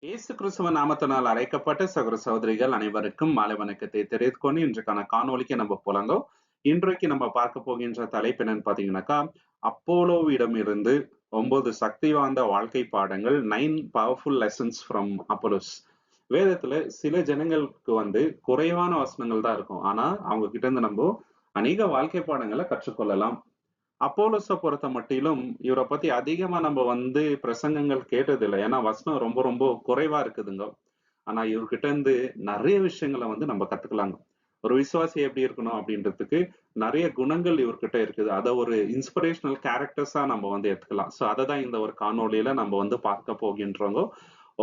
இயேசு கிறிஸ்துவ நாமத்தினால் அழைக்கப்பட்ட சகோதர சகோதரிகள் அனைவருக்கும் மாலை வணக்கத்தை தெரிவித்துக் கொண்டு இன்றைக்கான காணொளிக்கு நம்ம போலாங்க. இன்றைக்கு நம்ம பார்க்க போகின்ற தலைப்பு என்னன்னு பாத்தீங்கன்னாக்கா, அப்போலோவிடம் இருந்து 9 சக்தி வாய்ந்த வாழ்க்கை பாடங்கள், 9 பவர்ஃபுல் லெசன்ஸ் ஃப்ரம் அப்போலோஸ். வேதத்துல சில ஜனங்களுக்கு குறைவான வசனங்கள் தான் இருக்கும். ஆனா அவங்க கிட்ட இருந்து நம்ம அநேக வாழ்க்கை பாடங்களை கற்றுக்கொள்ளலாம். அப்போலோஸ பொறுத்த மட்டிலும் இவரை பத்தி அதிகமா நம்ம பிரசங்கங்கள் கேட்டதில்லை. ஏன்னா வசனம் ரொம்ப ரொம்ப குறைவா இருக்குதுங்க. ஆனா இவர்கிட்ட இருந்து நிறைய விஷயங்களை நம்ம கத்துக்கலாங்க. ஒரு விசுவாசி எப்படி இருக்கணும் அப்படின்றதுக்கு நிறைய குணங்கள் இவர்கிட்ட இருக்குது. அதை ஒரு இன்ஸ்பிரேஷனல் கேரக்டர்ஸா நம்ம எடுத்துக்கலாம். சோ அதை தான் இந்த ஒரு காணொளியில நம்ம பார்க்க போகின்றோங்க.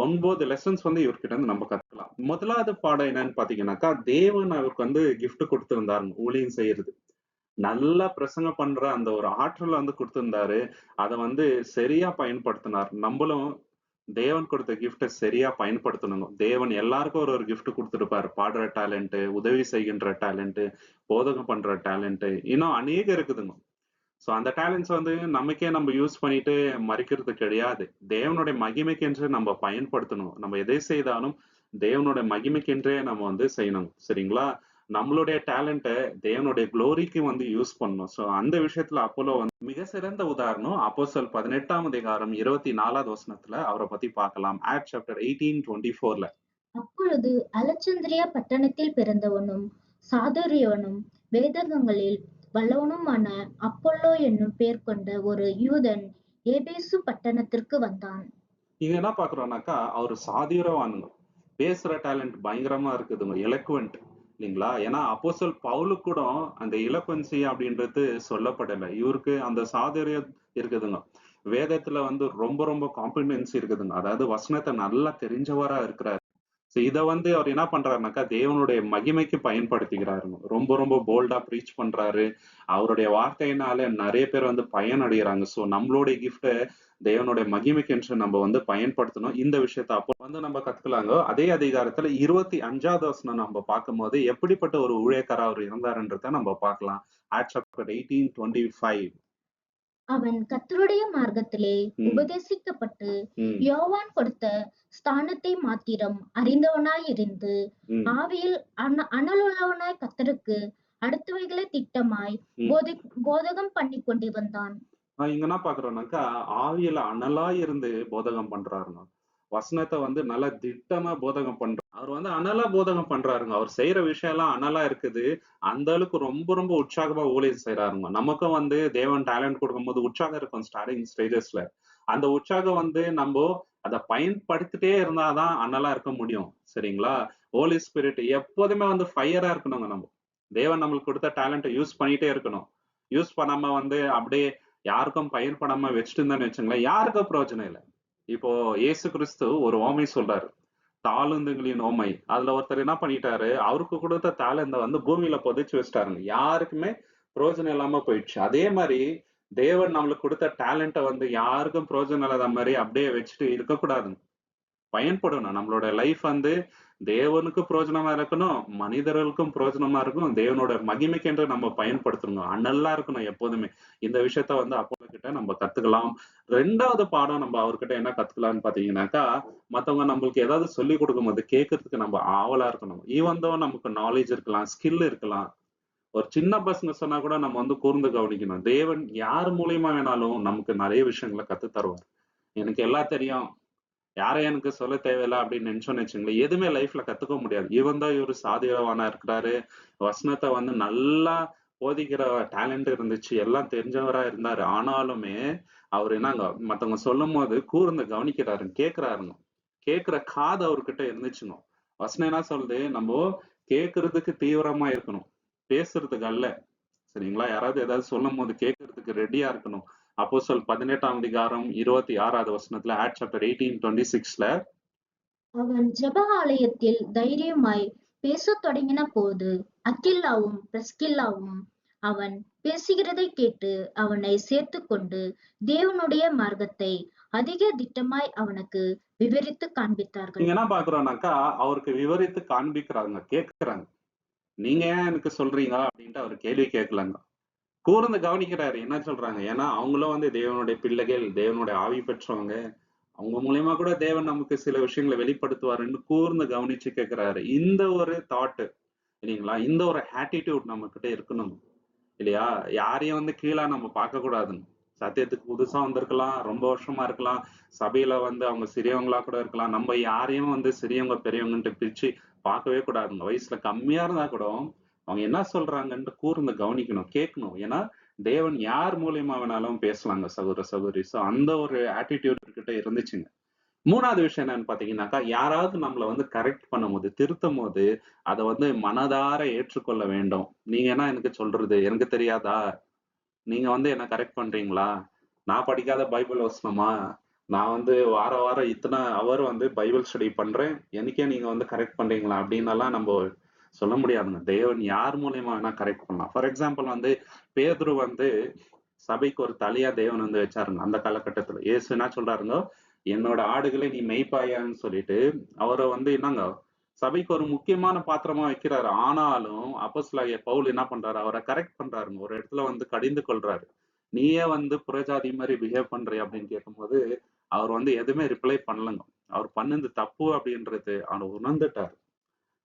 9 லெசன்ஸ் இவர்கிட்ட இருந்து நம்ம கத்துக்கலாம். முதலாவது பாடம் என்னன்னு பாத்தீங்கன்னாக்கா, தேவன் அவருக்கு கிஃப்ட் கொடுத்திருந்தாருங்க ஊழியம் செய்யறது. நல்லா பிரசங்கம் பண்ற அந்த ஒரு ஆற்றல குடுத்திருந்தாரு. அத சரியா பயன்படுத்தினார். நம்மளும் தேவன் கொடுத்த கிஃப்ட்ட சரியா பயன்படுத்தணுங்க. தேவன் எல்லாருக்கும் ஒரு ஒரு கிஃப்ட் குடுத்திருப்பாரு. பாடுற டேலண்ட், உதவி செய்கின்ற டேலண்ட், போதகம் பண்ற டேலண்ட், இன்னும் அநேக இருக்குதுங்க. சோ அந்த டேலண்ட்ஸ் நமக்கே நம்ம யூஸ் பண்ணிட்டு மறிக்கிறது கிடையாது. தேவனுடைய மகிமைக்கென்று நம்ம பயன்படுத்தணும். நம்ம எதை செய்தாலும் தேவனுடைய மகிமைக்கென்றே நம்ம செய்யணும். சரிங்களா? நம்மளுடைய டேலண்ட்ட தேவனுடைய குளோரிக்கு யூஸ் பண்ணணும். சோ அந்த விஷயத்துல அப்போலோ மிக சிறந்த உதாரணம். அப்போஸ்தலர் 18ஆம் அதிகாரம் 24வது வசனத்துல அவரை பத்தி பார்க்கலாம். ஆக்ட் சாப்டர் 18:24ல. அப்பொழுது அலெக்சந்திரியா பட்டணத்தில் பிறந்தவனும் சாதுரியவனும் வேதங்களில் வல்லவனுமான அப்பொல்லோ என்னும் பெயர் கொண்ட ஒரு யூதன் எபேசு பட்டணத்திற்கு வந்தான். இங்க என்ன பாக்குறோம்னாக்கா, அவரு சாதுரியவானுங்க. பேசுற டேலண்ட் பயங்கரமா இருக்குதுங்க. எலக்வென்ட் இல்லைங்களா? ஏன்னா அப்போஸ்தலர் பவுலுக்கு கூட அந்த எலக்வன்சி அப்படின்றது சொல்லப்படல. இவருக்கு அந்த சாதுரியம் இருக்குதுங்க. வேதத்துல ரொம்ப ரொம்ப காம்பிடன்சி இருக்குதுங்க. அதாவது வசனத்தை நல்லா தெரிஞ்சவரா இருக்கிறார். சோ இத அவர் என்ன பண்றாருனாக்கா, தேவனுடைய மகிமைக்கு பயன்படுத்திக்கிறாருங்க. ரொம்ப ரொம்ப போல்டா ப்ரீச் பண்றாரு. அவருடைய வார்த்தையினால நிறைய பேர் பயன் அடைகிறாங்க. சோ நம்மளுடைய கிஃப்ட தேவனுடைய மகிமைக்கென்று நம்ம பயன்படுத்தணும். இந்த விஷயத்த அப்போ நம்ம கத்துக்கலாங்க. அதே அதிகாரத்துல 25வது வசனம் நம்ம பார்க்கும்போது எப்படிப்பட்ட ஒரு ஊழியக்காரர் அவர் இருந்தாருன்றத நம்ம பார்க்கலாம். Acts chapter 18:25. அவன் கர்த்தருடைய மார்க்கத்திலே உபதேசிக்கப்பட்டு யோவான் கொடுத்த ஸ்தானத்தை மாத்திரம் அறிந்தவனாயிருந்து ஆவியில் அனலுள்ளவனாய் கர்த்தருக்கு அடுத்தவைகளை திட்டமாய் போதகம் பண்ணி கொண்டு வந்தான். இங்க என்ன பாக்குறோம்னாக்கா, ஆவியில அனலா இருந்து போதகம் பண்றாருங்க. வசனத்தை நல்லா திட்டமா போதகம் பண்றாரு. அவர் அனலா போதகம் பண்றாருங்க. அவர் செய்யற விஷயம் எல்லாம் அனலா இருக்குது. அந்த அளவுக்கு ரொம்ப ரொம்ப உற்சாகமா ஊழியம் செய்யறாருங்க. நமக்கும் தேவன் டேலண்ட் கொடுக்கும்போது உற்சாகம் இருக்கும் ஸ்டார்டிங் ஸ்டேஜஸ்ல. அந்த உற்சாகம் நம்ம அதை பயன்படுத்திட்டே இருந்தாதான் அனலா இருக்க முடியும். சரிங்களா? ஹோலி ஸ்பிரிட் எப்போதுமே ஃபயரா இருக்கணுங்க. நம்ம தேவன் நம்மளுக்கு கொடுத்த டேலண்ட்டை யூஸ் பண்ணிட்டே இருக்கணும். யூஸ் பண்ணாம அப்படியே யாருக்கும் பயன்படாம வச்சுட்டு இருந்தான்னு வச்சுங்களேன், யாருக்கும் பிரயோஜனம் இல்லை. இப்போ இயேசு கிறிஸ்து ஒரு ஓமை சொல்றாரு, தாளந்துகளின் ஓமை. அதுல ஒருத்தர் என்ன பண்ணிட்டாரு, அவருக்கு கொடுத்த தாளந்த பூமியில புதைச்சு வச்சிட்டாருங்க. யாருக்குமே பிரயோஜனம் இல்லாம போயிடுச்சு. அதே மாதிரி தேவன் நம்மளுக்கு கொடுத்த டேலண்ட்டை யாருக்கும் பிரயோஜனம் இல்லாத மாதிரி அப்படியே வச்சுட்டு இருக்கக்கூடாதுங்க. பயன்படணும். நம்மளோட லைஃப் தேவனுக்கு பிரயோஜனமா இருக்கணும், மனிதர்களுக்கும் பிரயோஜனமா இருக்கும். தேவனோட மகிமைக்கென்று நம்ம பயன்படுத்தணும். அனல்லா இருக்கணும் எப்போதுமே. இந்த விஷயத்த அப்போலோ கிட்ட நம்ம கத்துக்கலாம். 2வது பாடம் நம்ம அவர்கிட்ட என்ன கத்துக்கலாம்னு பாத்தீங்கன்னாக்கா, மத்தவங்க நம்மளுக்கு ஏதாவது சொல்லி கொடுக்கும்போது கேட்கறதுக்கு நம்ம ஆவலா இருக்கணும். ஈவன் தோ நமக்கு நாலேஜ் இருக்கலாம், ஸ்கில் இருக்கலாம். ஒரு சின்ன பசங்க சொன்னா கூட நம்ம கூர்ந்து கவனிக்கணும். தேவன் யார் மூலியமா வேணாலும் நமக்கு நிறைய விஷயங்களை கத்து தருவார். எனக்கு எல்லாம் தெரியும், யாரையும் எனக்கு சொல்ல தேவையில்ல அப்படின்னு நினைச்சோன்னு வச்சுங்களேன், எதுவுமே லைஃப்ல கத்துக்க முடியாது. இவன் தான் இவரு சாதிவானா இருக்கிறாரு. வசனத்தை நல்லா போதிக்கிற டேலண்ட் இருந்துச்சு. எல்லாம் தெரிஞ்சவரா இருந்தாரு. ஆனாலுமே அவர் என்னங்க மத்தவங்க சொல்லும் போது கூர்ந்து கவனிக்கிறாருங்க, கேட்கிறாருங்க. கேட்கிற காது அவர்கிட்ட இருந்துச்சுங்க. வசனம் என்ன சொல்லுது, நம்ம கேட்கறதுக்கு தீவிரமா இருக்கணும், பேசுறதுக்கு அல்ல. சரிங்களா? யாராவது ஏதாவது சொல்லும் போது கேட்கறதுக்கு ரெடியா இருக்கணும். அப்போஸ்தலர் 18ஆம் அதிகாரம் 26வது வசனத்துல, ஆக்ட் சாப்டர் 18:26ல, அவன் ஜெப ஆலயத்தில் தைரியமாய் பேசத் தொடங்கின போது அக்கில்லாவும் பிரிஸ்கில்லாவும் அவன் பேசுகிறதை கேட்டு அவனை சேர்த்துக்கொண்டு தேவனுடைய மார்க்கத்தை அதிக திட்டமாய் அவனுக்கு விவரித்து காண்பித்தார்கள். நீங்க என்ன பாக்குறோம்னாக்கா, அவருக்கு விவரித்து காண்பிக்கிறாங்க, கேட்கிறாங்க. நீங்க ஏன் எனக்கு சொல்றீங்க அப்படின்ட்டு அவர் கேள்வி கேட்கலங்க. கூர்ந்து கவனிக்கிறாரு என்ன சொல்றாங்க. ஏன்னா அவங்களும் தேவனுடைய பிள்ளைகள், தேவனுடைய ஆவி பெற்றவங்க. அவங்க மூலியமா கூட தேவன் நமக்கு சில விஷயங்களை வெளிப்படுத்துவாருன்னு கூர்ந்து கவனிச்சு கேட்கிறாரு. இந்த ஒரு தாட் இல்லைங்களா? இந்த ஒரு ஆட்டிடியூட் நம்ம கிட்ட இருக்கணும் இல்லையா? யாரையும் வந்து கீழா நம்ம பார்க்க கூடாதுங்க. சத்தியத்துக்கு புதுசா வந்திருக்கலாம், ரொம்ப வருஷமா இருக்கலாம், சபையில வந்து அவங்க சிறியவங்களா கூட இருக்கலாம். நம்ம யாரையும் வந்து சிறியவங்க பெரியவங்கன்ட்டு பிரிச்சு பார்க்கவே கூடாதுங்க. வயசுல கம்மியா இருந்தா கூட அவங்க என்ன சொல்றாங்கன்ட்டு கூர்ந்து கவனிக்கணும், கேட்கணும். ஏன்னா தேவன் யார் மூலியமா வேணாலும் பேசலாங்க சகோதர சகோதரி. சோ அந்த ஒரு ஆட்டிடியூட் கிட்ட இருந்துச்சுங்க. 3வது விஷயம் என்னன்னு பாத்தீங்கன்னாக்கா, யாராவது நம்மள வந்து கரெக்ட் பண்ணும்போது, திருத்தும்போது, அத வந்து மனதார ஏற்றுக்கொள்ள வேண்டும். நீங்க என்ன எனக்கு சொல்றது? எனக்கு தெரியாதா? நீங்க வந்து என்ன கரெக்ட் பண்றீங்களா? நான் படிக்காத பைபிள் வசனமா? நான் வந்து வாரம் வாரம் இத்தனை ஹவர் வந்து பைபிள் ஸ்டடி பண்றேன். எனக்கே நீங்க வந்து கரெக்ட் பண்றீங்களா? அப்படின்னெல்லாம் நம்ப சொல்ல முடியாதுங்க. தேவன் யார் மூலியமா வேணா கரெக்ட் பண்ணலாம். ஃபார் எக்ஸாம்பிள் வந்து பேதுரு வந்து சபைக்கு ஒரு தலையா தேவன் வந்து வச்சாருங்க அந்த காலகட்டத்துல. இயேசு என்ன சொல்றாருங்க, என்னோட ஆடுகளை நீ மேய்ப்பாயான்னு சொல்லிட்டு அவரை வந்து என்னங்க சபைக்கு ஒரு முக்கியமான பாத்திரமா வைக்கிறாரு. ஆனாலும் அப்போஸ்தலனாகிய பவுல் என்ன பண்றாரு, அவரை கரெக்ட் பண்றாருங்க. ஒரு இடத்துல வந்து கடிந்து கொள்றாரு. நீயே வந்து புறஜாதி மாதிரி பிஹேவ் பண்றிய அப்படின்னு கேட்கும்போது அவர் வந்து எதுவுமே ரிப்ளை பண்ணலங்க. அவர் பண்ணது தப்பு அப்படின்றது அவர் உணர்ந்துட்டார்.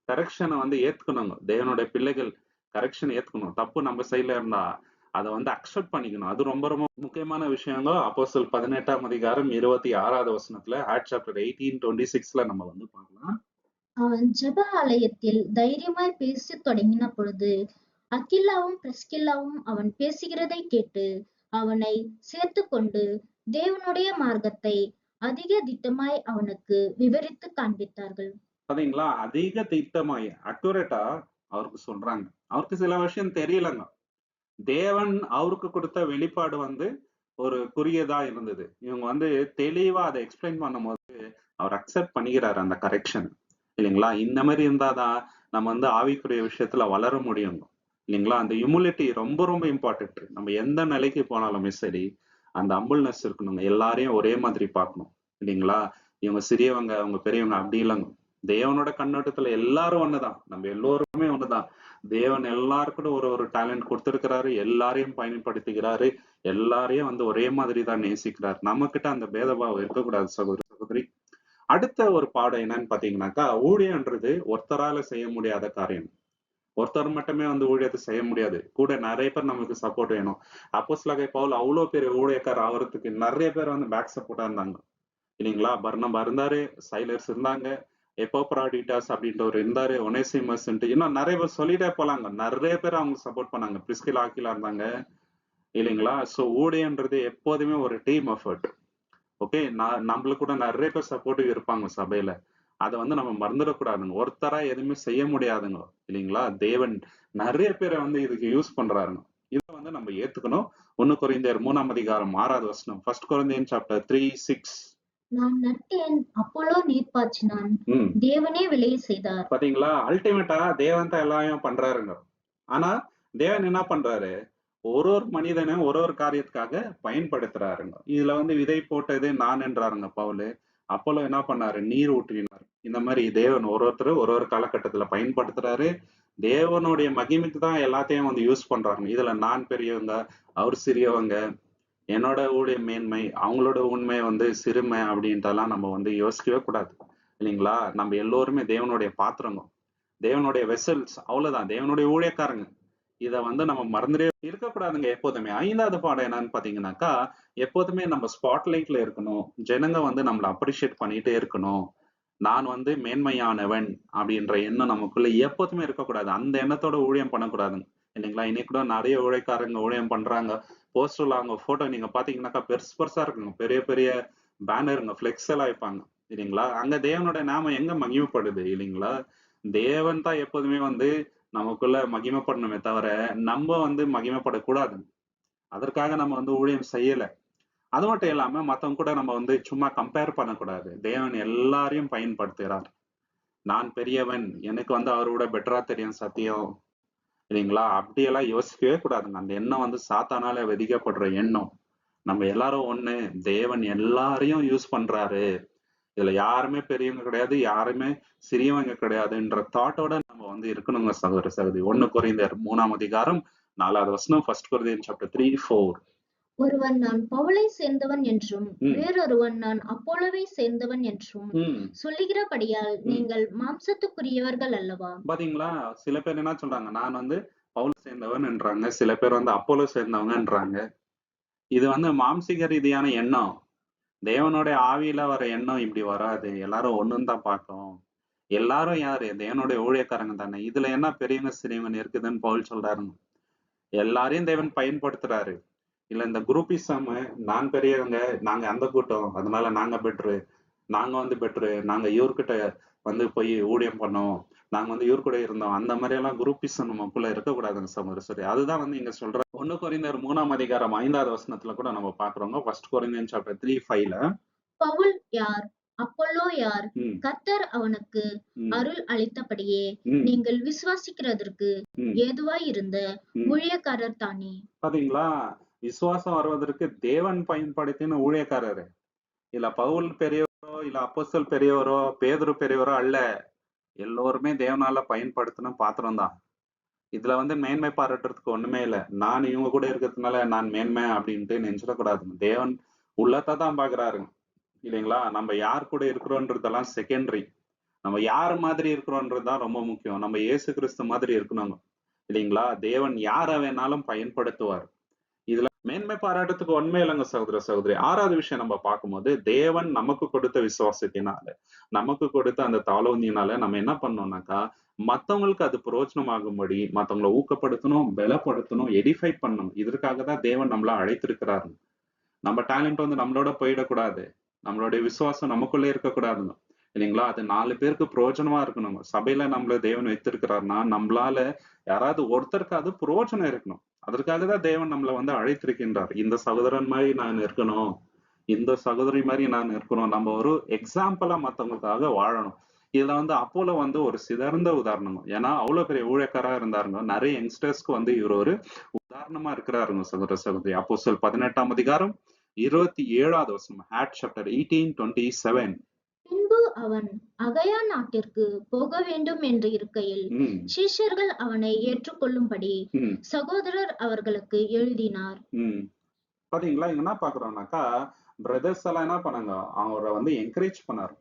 கரெக்ஷனை வந்து ஏத்துக்கணுங்க. தேவனுடைய பிள்ளைகள் கரெக்ஷன் ஏத்துக்கணும். தப்பு நம்ம சைட்ல இருந்தா அதை வந்து அக்செப்ட் பண்ணிக்கணும். அது ரொம்ப ரொம்ப முக்கியமான விஷயங்க. அப்போஸ்தலர் 18ஆம் அதிகாரம் 26வது வசனத்துல ஆக்ட் சாப்டர் 18:26ல நம்ம வந்து பார்க்கலாம். அவன் ஜெப ஆலயத்தில் தைரியமாய் பேசத் தொடங்கின பொழுது அக்கில்லாவும் பிரிஸ்கில்லாவும் அவன் பேசுகிறதைக் கேட்டு அவனை சேர்த்துக்கொண்டு தேவனுடைய மார்க்கத்தை அதிக திட்டமாய் அவனுக்கு விவரித்துக் காண்பித்தார்கள். பாத்தீங்களா? அதிக திட்டமாய் அக்யூரேட்டா அவருக்கு சொல்றாங்க. அவருக்கு சில விஷயம் தெரியலங்க. தேவன் அவருக்கு கொடுத்த வெளிப்பாடு வந்து ஒரு குறுகியதா இருந்தது. இவங்க வந்து தெளிவா அதை எக்ஸ்பிளைன் பண்ணும்போது அவர் அக்செப்ட் பண்ணிக்கிறாரு அந்த கரெக்ஷன் இல்லைங்களா? இந்த மாதிரி இருந்தாதான் நம்ம வந்து ஆவிக்குரிய விஷயத்துல வளர முடியும் இல்லைங்களா? அந்த ஹியூமிலிட்டி ரொம்ப ரொம்ப இம்பார்ட்டன்ட். நம்ம எந்த நிலைக்கு போனாலுமே சரி அந்த ஹம்பிள்னஸ் இருக்கணுங்க. எல்லாரையும் ஒரே மாதிரி பார்க்கணும் இல்லைங்களா? இவங்க சிறியவங்க அவங்க பெரியவங்க அப்படி இல்லைங்க. தேவனோட கண்ணோட்டத்துல எல்லாரும் ஒண்ணுதான். நம்ம எல்லோருமே ஒண்ணுதான். தேவன் எல்லாருக்கும் ஒரு ஒரு டேலண்ட் கொடுத்திருக்கிறாரு. எல்லாரையும் பயன்படுத்துகிறாரு. எல்லாரையும் வந்து ஒரே மாதிரி தான் நேசிக்கிறார். நம்ம கிட்ட அந்த பேதபாவம் இருக்கக்கூடாது சகோதர சகோதரி. அடுத்த ஒரு பாடம் என்னன்னு பாத்தீங்கன்னாக்கா, ஊழியன்றது ஒருத்தரால செய்ய முடியாத காரியம். ஒருத்தர் மட்டுமே வந்து ஊழியத்தை செய்ய முடியாது. கூட நிறைய பேர் நமக்கு சப்போர்ட் வேணும். அப்போஸ்தலனாகிய பவுல் அவ்வளவு பெரிய ஊழியக்காரர் ஆவறதுக்கு நிறைய பேர் வந்து பேக் சப்போர்ட்டா இருந்தாங்க இல்லைங்களா? பர்னபா இருந்தாரு, சைலர்ஸ் இருந்தாங்க, எப்போப்ராடிட்டாஸ் அப்படின்றவர் இருந்தாரு, ஒனேசிமஸ் இன்னும் நிறைய பேர் சொல்லிட்டே போலாங்க. நிறைய பேர் அவங்க சப்போர்ட் பண்ணாங்க. பிரிஸ்கிலா ஆக்கிலா இருந்தாங்க இல்லைங்களா? சோ ஊழியன்றது எப்போதுமே ஒரு டீம் எஃபர்ட். ஓகே, நம்மளுக்கு கூட நிறைய பேர் சப்போர்ட்டிவ் இருப்பாங்க சபையில. அதை வந்து நம்ம மறந்துடக்கூடாதுங்க. ஒருத்தரா எதுவுமே செய்ய முடியாதுங்க இல்லைங்களா? தேவன் நிறைய பேரை வந்து இதுக்கு யூஸ் பண்றாருங்க. இதை வந்து நம்ம ஏத்துக்கணும். 1 கொரிந்தியர் 3ஆம் அதிகாரம் 6வது வசனம். 1 கொரிந்தியன் சாப்டர் 3:6. நான் நட்டேன், அப்போலோ நீர் பாய்ச்சினான், ம் தேவனே விளைய செய்தார். பாத்தீங்களா? அல்டிமேட்டா தேவன் தான் எல்லாமே பண்றாருங்க. ஆனா தேவன் என்ன பண்றாரு, ஒரு ஒரு மனிதனும் ஒரு ஒரு காரியத்துக்காக பயன்படுத்துறாருங்க. இதுல வந்து விதை போட்டது நான் என்றாருங்க பவுலு. அப்போலோ என்ன பண்ணாரு, நீர் ஊற்றினார். இந்த மாதிரி தேவன் ஒரு ஒருத்தர் ஒரு ஒரு காலகட்டத்துல பயன்படுத்துறாரு. தேவனுடைய மகிமைக்கு தான் எல்லாத்தையும் வந்து யூஸ் பண்றாங்க. இதுல நான் பெரியவங்க, அவர் சிறியவங்க, என்னோட ஊழிய மேன்மை, அவங்களோட உண்மை வந்து சிறுமை அப்படின்ட்டெல்லாம் நம்ம வந்து யோசிக்கவே கூடாது இல்லைங்களா? நம்ம எல்லோருமே தேவனுடைய பாத்திரங்க, தேவனுடைய வெசல்ஸ், அவ்வளவுதான், தேவனுடைய ஊழியக்காரங்க. இத வந்து நம்ம மறந்துடே இருக்கக்கூடாதுங்க எப்போதுமே. 5வது பாடம் என்னன்னு பாத்தீங்கன்னாக்கா, எப்போதுமே நம்ம ஸ்பாட்லைட்ல இருக்கணும். ஜனங்க வந்து நம்மள அப்ரிஷியேட் பண்ணிட்டே இருக்கணும். நான் வந்து மேன்மையானவன் அப்படின்ற எண்ணம் நமக்குள்ள எப்போதுமே இருக்கக்கூடாது. அந்த எண்ணத்தோட ஊழியம் பண்ணக்கூடாதுங்க இல்லைங்களா? இன்னைக்கு கூட நிறைய ஊழியக்காரங்க ஊழியம் பண்றாங்க. போஸ்டர்ல அவங்க போட்டோ நீங்க பாத்தீங்கன்னாக்கா பெருசு பெருசா இருக்குங்க. பெரிய பெரிய பேனருங்க, பிளெக்ஸ் எல்லாம் வைப்பாங்க இல்லைங்களா? அங்க தேவனோட நாமம் எங்க மகிமைப்படுது இல்லைங்களா? தேவன் தான் எப்போதுமே வந்து நமக்குள்ள மகிமைப்படணுமே தவிர நம்ம வந்து மகிமைப்படக்கூடாது. அதற்காக நம்ம வந்து ஊழியம் செய்யல. அது மட்டும் இல்லாம மத்தவங்க கூட நம்ம வந்து சும்மா கம்பேர் பண்ணக்கூடாது. தேவன் எல்லாரையும் பயன்படுத்துகிறார். நான் பெரியவன், எனக்கு வந்து அவரோட பெட்டரா தெரியும் சத்தியம் இல்லைங்களா? அப்படியெல்லாம் யோசிக்கவே கூடாதுங்க. அந்த எண்ணம் வந்து சாத்தானால விதிக்கப்படுற எண்ணம். நம்ம எல்லாரும் ஒண்ணு. தேவன் எல்லாரையும் யூஸ் பண்றாரு. இதுல யாருமே பெரியவங்க கிடையாது, யாருமே சிறியவங்க கிடையாதுன்ற தாட்டோட நம்ம வந்து இருக்கணுங்க சகோதர சகோதரி. 1 கொரிந்தியர் 3ஆம் அதிகாரம் 4வது வசனம். 1 கொரிந்தியன் சாப்டர் 3, 4. ஒருவன் நான் பவுலை சேர்ந்தவன் என்றும், ம் வேறொருவன் நான் அப்போலோவை சேர்ந்தவன் என்றும் ம் சொல்லுகிறபடியால் ம் நீங்கள் மாம்சத்துக்குரியவர்கள் அல்லவா? பாத்தீங்களா? சில பேர் என்ன சொல்றாங்க, நான் வந்து பவுல் சேர்ந்தவன்ன்றாங்க. சில பேர் வந்து அப்போலோ சேர்ந்தவங்கன்றாங்க. இது வந்து மாம்சீக ரீதியான எண்ணம். தேவனுடைய ஆவியில வர எண்ணம் இப்படி வராது. எல்லாரும் ஒண்ணுன்னு தான் பார்க்கும். எல்லாரும் யாரு? தேவனுடைய ஊழியக்காரங்க தானே. இதுல என்ன பெரியவங்க சிறியவங்க இருக்குதுன்னு பவுல் சொல்றாருங்க. எல்லாரையும் தேவன் பயன்படுத்துறாரு. இல்ல இந்த குரூப்பிசம், நான் பெரியவங்க, நாங்க அந்த கூட்டம், அதனால நாங்க பெட்ரு, நாங்க வந்து பெட்ரு, நாங்க இவர்கிட்ட வந்து போய் ஊழியம் பண்ணோம், நாங்க வந்து இவர் கூட இருந்தோம், அந்த மாதிரி எல்லாம் குரூப்பிசம் நமக்குள்ள இருக்கக்கூடாதுங்க சகோதரி. அதுதான் வந்து இங்க சொல்ற 1 கொரிந்தியர் 3ஆம் அதிகாரம் 5வது வசனத்துல கூட நம்ம பாக்குறோங்க. 1 கொரிந்தியன் சாப்டர் 3:5ல. பவுல் யார்? அப்போலோ யார்? ம் கர்த்தர் அவனுக்கு ம் அருள் அளித்தபடியே ம் நீங்கள் விசுவாசிக்கிறதற்கு ம் ஏதுவாயிருந்த ம் ஊழியக்காரர் தானே. பாத்தீங்களா? விசுவாசம் வருவதற்கு தேவன் பயன்படுத்தின ஊழியக்காரரு. இல்ல பவுல் பெரியவரோ, இல்ல அப்போஸ்தலர் பெரியவரோ, பேதுரு பெரியவரோ அல்ல. எல்லோருமே தேவனால பயன்படுத்தின பாத்திரம் தான். இதுல வந்து மேன்மை பாராட்டுறதுக்கு ஒண்ணுமே இல்ல. நான் இவங்க கூட இருக்கிறதுனால நான் மேன்மை அப்படின்ட்டு நினைச்சிடக்கூடாதுங்க. தேவன் உள்ளத்தை தான் பாக்குறாருங்க. இல்லைங்களா? நம்ம யார் கூட இருக்கிறோன்றதெல்லாம் செகண்டரி. நம்ம யார் மாதிரி இருக்கிறோன்றது தான் ரொம்ப முக்கியம். நம்ம இயேசு கிறிஸ்து மாதிரி இருக்கணுங்க. இல்லைங்களா? தேவன் யாரை வேணாலும் பயன்படுத்துவார். இதுல மேன்மை பாராட்டத்துக்கு உண்மை இல்லைங்க சகோதர சகோதரி. 6வது விஷயம் நம்ம பார்க்கும்போது, தேவன் நமக்கு கொடுத்த விசுவாசத்தினால, நமக்கு கொடுத்த அந்த தாளோந்தியினால நம்ம என்ன பண்ணோம்னாக்கா, மத்தவங்களுக்கு அது பிரயோஜனமாகும்படி, மத்தவங்களை ஊக்கப்படுத்தணும், பலப்படுத்தணும், எடிஃபை பண்ணணும். இதற்காக தான் தேவன் நம்மள அழைத்திருக்கிறாருங்க. நம்ம டேலண்ட் வந்து நம்மளோட போயிடக்கூடாது. நம்மளுடைய விசுவாசம் நமக்குள்ளே இருக்கக்கூடாதுங்க. இல்லைங்களா? அது 4 பேருக்கு பிரயோஜனமா இருக்கணுங்க. சபையில நம்மள தேவன் வைத்திருக்கிறார்னா, நம்மளால யாராவது ஒருத்தருக்காவது பிரயோஜனம் இருக்கணும். அதற்காக தான் தேவன் நம்மள வந்து அழைத்திருக்கின்றார். இந்த சகோதரன் மாதிரி நான் இருக்கணும். இந்த சகோதரி மாதிரி நான் இருக்கணும். நம்ம ஒரு எக்ஸாம்பிளா மத்தவங்களுக்காக வாழணும். இதுல வந்து அப்போலோ வந்து ஒரு சிறந்த உதாரணம். ஏன்னா அவ்வளவு பெரிய ஊழியக்காரா இருந்தாருங்க. நிறைய யங்ஸ்டர்ஸ்க்கு வந்து இவர் ஒரு உதாரணமா இருக்கிறாருங்க சகோதர சகோதரி. அப்போஸ்தலர் 18ஆம் அதிகாரம் 27வது வசனம். Acts chapter 18:27. பின்பு அவன் அகயா நாட்டிற்கு போக வேண்டும் என்று இருக்கையில் ம் சீஷர்கள் அவனை ஏற்றுக்கொள்ளும்படி ம் சகோதரர் அவர்களுக்கு எழுதினார். ம் பாத்தீங்களா? இங்க என்ன பாக்குறோம்னாக்கா, பிரதர்ஸ் எல்லாம் என்ன பண்ணாங்க, அவரை வந்து என்கரேஜ் பண்ணாரு.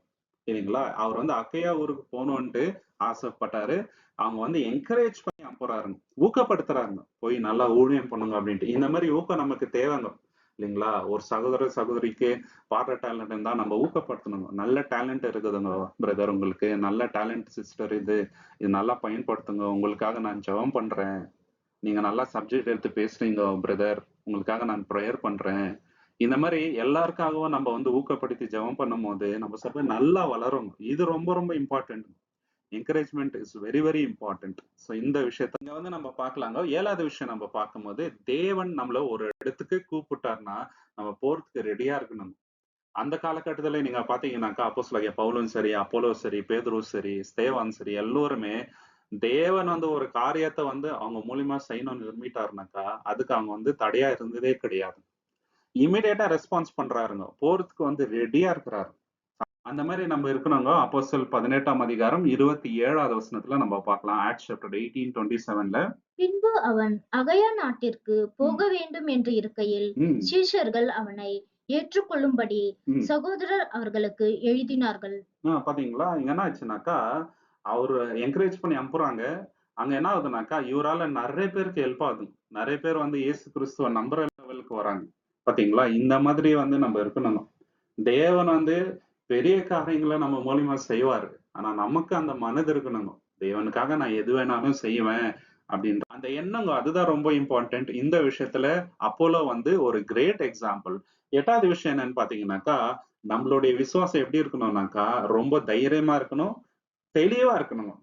சரிங்களா? அவர் வந்து அக்கையா ஊருக்கு போகணும்ன்ட்டு ஆசைப்பட்டாரு. அவங்க வந்து என்கரேஜ் பண்ணி அனுப்புறாருங்க. ஊக்கப்படுத்துறாருங்க. போய் நல்லா ஊழியம் பண்ணுங்க அப்படின்ட்டு. இந்த மாதிரி ஊக்கம் நமக்கு தேவைங்க. இல்லைங்களா? ஒரு சகோதர சகோதரிக்கு பாடுற டேலண்ட் இருந்தா நம்ம ஊக்கப்படுத்தணுங்க. நல்ல டேலண்ட் இருக்குதுங்க பிரதர் உங்களுக்கு. நல்ல டேலண்ட் சிஸ்டர் இது. இது நல்லா பயன்படுத்துங்க. உங்களுக்காக நான் ஜெபம் பண்றேன். நீங்க நல்லா சப்ஜெக்ட் எடுத்து பேசுறீங்க பிரதர். உங்களுக்காக நான் ப்ரேயர் பண்றேன். இந்த மாதிரி எல்லாருக்காகவும் நம்ம வந்து ஊக்கப்படுத்தி ஜெபம் பண்ணும்போது நம்ம சபை நல்லா வளரும். இது ரொம்ப ரொம்ப important. Encouragement is very very important. So இந்த விஷயத்த இங்க வந்து நம்ம பார்க்கலாங்க. 7வது விஷயம் நம்ம பார்க்கும்போது, தேவன் நம்மள ஒரு இடத்துக்கு கூப்பிட்டாருன்னா நம்ம போறதுக்கு ரெடியா இருக்கணும். அந்த காலகட்டத்துல நீங்க பாத்தீங்கன்னாக்கா, அப்போஸ்தலனாகிய பவுலும் சரி, அப்போலோ சரி, பேதுருவும் சரி, ஸ்தேவான் சரி, எல்லோருமே தேவன் வந்து ஒரு காரியத்தை வந்து அவங்க மூலியமா செய்யணும்னு விரும்பிட்டாருனாக்கா, அதுக்கு அவங்க வந்து தடையா இருந்ததே கிடையாது. இமிடியேட்டா ரெஸ்பான்ஸ் பண்றாருங்க. போறதுக்கு வந்து ரெடியா இருக்கிறாரு. அந்த மாதிரி நம்ம இருக்கணுங்க. அப்போஸ்தலர் 18ஆம் அதிகாரம் 27வது வசனத்துல நம்ம பார்க்கலாம். ஆக்ட்ஸ் சாப்டர் 18:27ல. பின்பு அவன் அகயா நாட்டிற்கு போக ம், வேண்டும் என்று இருக்கையில் ம், சீஷர்கள் அவனை ஏற்றுக்கொள்ளும்படி ம். சகோதரர் அவர்களுக்கு எழுதினார்கள். பாத்தீங்களா? இங்க என்ன ஆச்சுன்னாக்கா, அவரு என்கரேஜ் பண்ணி அனுப்புறாங்க. அங்க என்ன ஆகுதுன்னாக்கா, இவரால நெறைய பேருக்கு ஹெல்ப் ஆகுது. நெறைய பேர் வந்து இயேசு கிறிஸ்துவ நம்புற லெவலுக்கு வராங்க. பாத்தீங்களா? இந்த மாதிரி வந்து நம்ம இருக்கணும். தேவன் வந்து பெரிய காரியங்கள நம்ம மூலியமா செய்வாரு. ஆனா நமக்கு அந்த மனது இருக்கணுங்க. தேவனுக்காக நான் எது வேணாலும் செய்வேன் அப்படின்ற அந்த எண்ணங்க அதுதான் ரொம்ப இம்பார்ட்டன்ட். இந்த விஷயத்துல அப்போலோ வந்து ஒரு கிரேட் எக்ஸாம்பிள். 8வது விஷயம் என்னன்னு பாத்தீங்கன்னாக்கா, நம்மளுடைய விசுவாசம் எப்படி இருக்கணும்னாக்கா, ரொம்ப தைரியமா இருக்கணும், தெளிவா இருக்கணுங்க.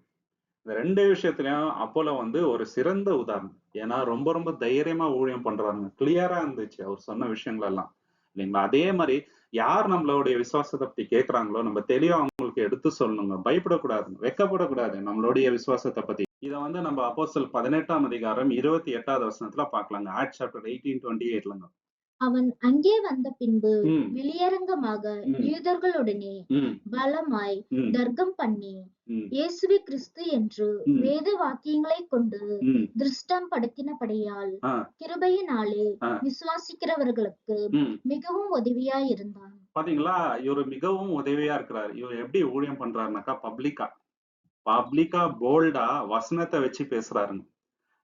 இந்த 2 விஷயத்துலயும் அப்போலோ வந்து ஒரு சிறந்த உதாரணம். ஏன்னா ரொம்ப ரொம்ப தைரியமா ஊழியம் பண்றாருங்க. கிளியரா இருந்துச்சு அவர் சொன்ன விஷயங்கள் எல்லாம். இல்லைங்களா? அதே மாரி யார் நம்மளுடைய விசுவாசத்த பத்தி கேட்கிறாங்களோ, நம்ம தெளிவா அவங்களுக்கு எடுத்து சொல்லணுங்க. பயப்படக்கூடாதுங்க. வெட்கப்படக்கூடாது நம்மளுடைய விசுவாசத்த பத்தி. இத வந்து நம்ம அப்போஸ்தலர் 18ஆம் அதிகாரம் 28வது வசனத்துல பார்க்கலாங்க. ஆக்ட்ஸ் சாப்டர் 18:28லங்க. அவன் அங்கே வந்த பின்பு ம், வெளியரங்கமாக ம், யூதர்களுடனே ம், பலமாய் ம், தர்க்கம் பண்ணி ம், இயேசுவே கிறிஸ்து என்று ம், வேத வாக்கியங்களைக் கொண்டு ம். திருஷ்டம் படுத்தினபடியால் ஆ, கிருபையினாலே ஆ, விசுவாசிக்கிறவர்களுக்கு ம். மிகவும் உதவியாய் இருந்தான். பாத்தீங்களா? இவரு மிகவும் உதவியா இருக்கிறாரு. இவரு எப்படி ஊழியம் பண்றாருனாக்கா, பப்ளிக்கா பப்ளிக்கா போல்டா வசனத்த வச்சு பேசுறாருங்க.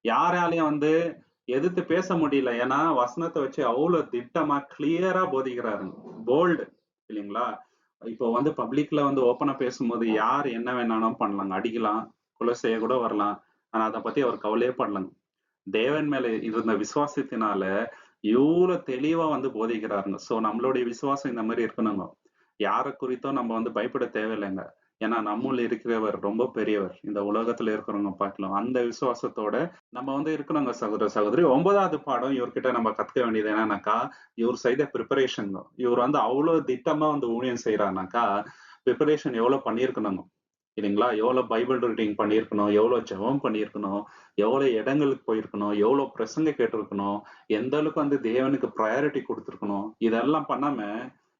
யாராலயும் வந்து எதிர்த்து பேச முடியல. ஏன்னா, வசனத்த வச்சு அவ்வளவு திட்டமா, கிளியரா போதிக்கிறாருங்க. போல்டு இல்லைங்களா? இப்போ வந்து பப்ளிக்ல வந்து ஓப்பனா பேசும்போது யார் என்ன வேணாலும் பண்ணலாங்க. அடிக்கலாம், கொலை செய்ய கூட வரலாம். ஆனா அத பத்தி அவர் கவலையே படலங்க. தேவன் மேல இருந்த விசுவாசத்தினால இவ்வளவு தெளிவா வந்து போதிக்கிறாருங்க. சோ நம்மளுடைய விசுவாசம் இந்த மாதிரி இருக்கணுங்க. யார குறித்தும் நம்ம வந்து பயப்பட தேவையில்லைங்க. ஏன்னா நம்முள் இருக்கிறவர் ரொம்ப பெரியவர். இந்த உலகத்துல இருக்கிறவங்க பார்க்கலாம். அந்த விசுவாசத்தோட நம்ம வந்து இருக்கணுங்க சகோதர சகோதரி. 9வது பாடம் இவர்கிட்ட நம்ம கத்துக்க வேண்டியது என்னன்னாக்கா, இவர் செய்த பிரிப்பரேஷன். இவர் வந்து அவ்வளவு திட்டமா வந்து ஊழியம் செய்யறாருனாக்கா, பிரிப்பரேஷன் எவ்வளவு பண்ணியிருக்கணுங்க. இல்லைங்களா? எவ்வளவு பைபிள் ரீடிங் பண்ணியிருக்கணும், எவ்வளவு ஜெபம் பண்ணியிருக்கணும், எவ்வளவு இடங்களுக்கு போயிருக்கணும், எவ்வளவு பிரசங்க கேட்டிருக்கணும், எந்த அளவுக்கு வந்து தேவனுக்கு ப்ரையாரிட்டி கொடுத்திருக்கணும். இதெல்லாம் பண்ணாம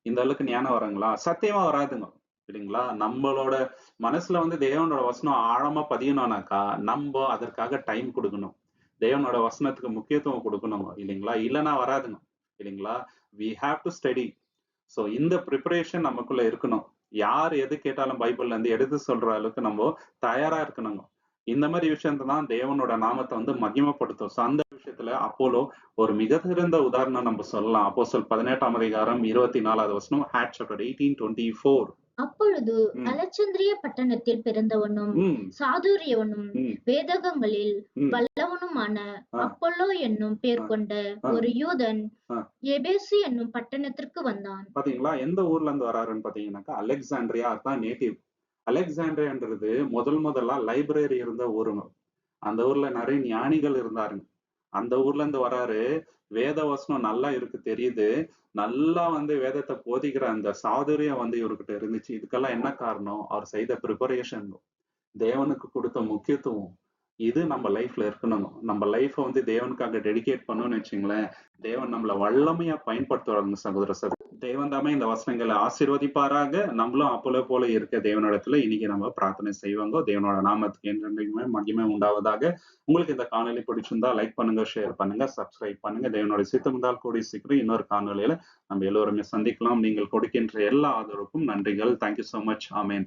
இந்த அளவுக்கு ஞானம் வருங்களா? சத்தியமா வராதுங்க. இல்லைங்களா? நம்மளோட மனசுல வந்து தேவனோட வசனம் ஆழமா பதியணும்னாக்கா, நம்ப அதற்காக டைம் குடுக்கணும். தேவனோட வசனத்துக்கு முக்கியத்துவம் குடுக்கணுங்க. இல்லைங்களா? இல்லன்னா வராதுங்க. இல்லைங்களா? We have to study. So இந்த பிரிப்பரேஷன் நமக்குள்ள இருக்கணும். யார் எது கேட்டாலும் பைபிள்ல இருந்து எடுத்து சொல்ற அளவுக்கு நம்ம தயாரா இருக்கணுங்க. இந்த மாதிரி விஷயத்த தான் தேவனோட நாமத்தை வந்து மகிமைப்படுத்தும். சோ அந்த விஷயத்துல அப்போலோ ஒரு மிக சிறந்த உதாரணம் நம்ம சொல்லலாம். அப்போஸ்தலர் 18ஆம் அதிகாரம் 24வது வசனம், ஆக்ட்ஸ் சாப்டர் 18:24. அப்பொழுது ம், அலெக்சந்திரிய பட்டணத்தில் பிறந்தவனும் ம், சாதுரியவனும் ம், வேதகங்களில் ம். வல்லவனுமான ஆ, அப்பொல்லோ என்னும் ஆ, பேர் கொண்ட ஆ, ஒரு யூதன் ஆ. எபேசு என்னும் பட்டணத்திற்கு வந்தான். பாத்தீங்களா? எந்த ஊர்ல இருந்து வராருன்னு பாத்தீங்கன்னாக்கா, அலெக்சாண்ட்ரியா தான் நேட்டிவ். அலெக்சாண்ட்ரியான்றது முதல்ல லைப்ரரி இருந்த ஊருங்க. அந்த ஊர்ல நிறைய ஞானிகள் இருந்தாருங்க. அந்த ஊர்ல இருந்து வராரு. வேத வசனம் நல்லா இருக்கு தெரியுது. நல்லா வந்து வேதத்தை போதிக்கிற அந்த சாதுரியம் வந்து இவர்கிட்ட இருந்துச்சு. இதுக்கெல்லாம் என்ன காரணம்? அவர் செய்த பிரிப்பரேஷன். தேவனுக்கு கொடுத்த முக்கியத்துவம். இது நம்ம லைஃப்ல இருக்கணும். நம்ம லைஃப வந்து தேவனுக்காக டெடிகேட் பண்ணோம்னு வச்சுங்களேன், தேவன் நம்மள வல்லமையா பயன்படுத்துவாருங்க சகோதர சகோதரி. தேவன் தாமே இந்த வசனங்களை ஆசீர்வதிப்பாராக. நம்மளும் அப்போல போல இருக்க தேவனிடத்துல இன்னைக்கு நம்ம பிரார்த்தனை செய்வாங்க. தேவனோட நாமத்துக்கு என்றென்றைக்குமே மகிமை உண்டாவதாக. உங்களுக்கு இந்த காணொளி பிடிச்சிருந்தா லைக் பண்ணுங்க, ஷேர் பண்ணுங்க, சப்ஸ்கிரைப் பண்ணுங்க. தேவனோட சித்தம் இருந்தால் கூடிய சீக்கிரம் இன்னொரு காணொளியில நம்ம எல்லோருமே சந்திக்கலாம். நீங்கள் கொடுக்கின்ற எல்லா ஆதரவுக்கும் நன்றிகள். Thank you so much. ஆமென்.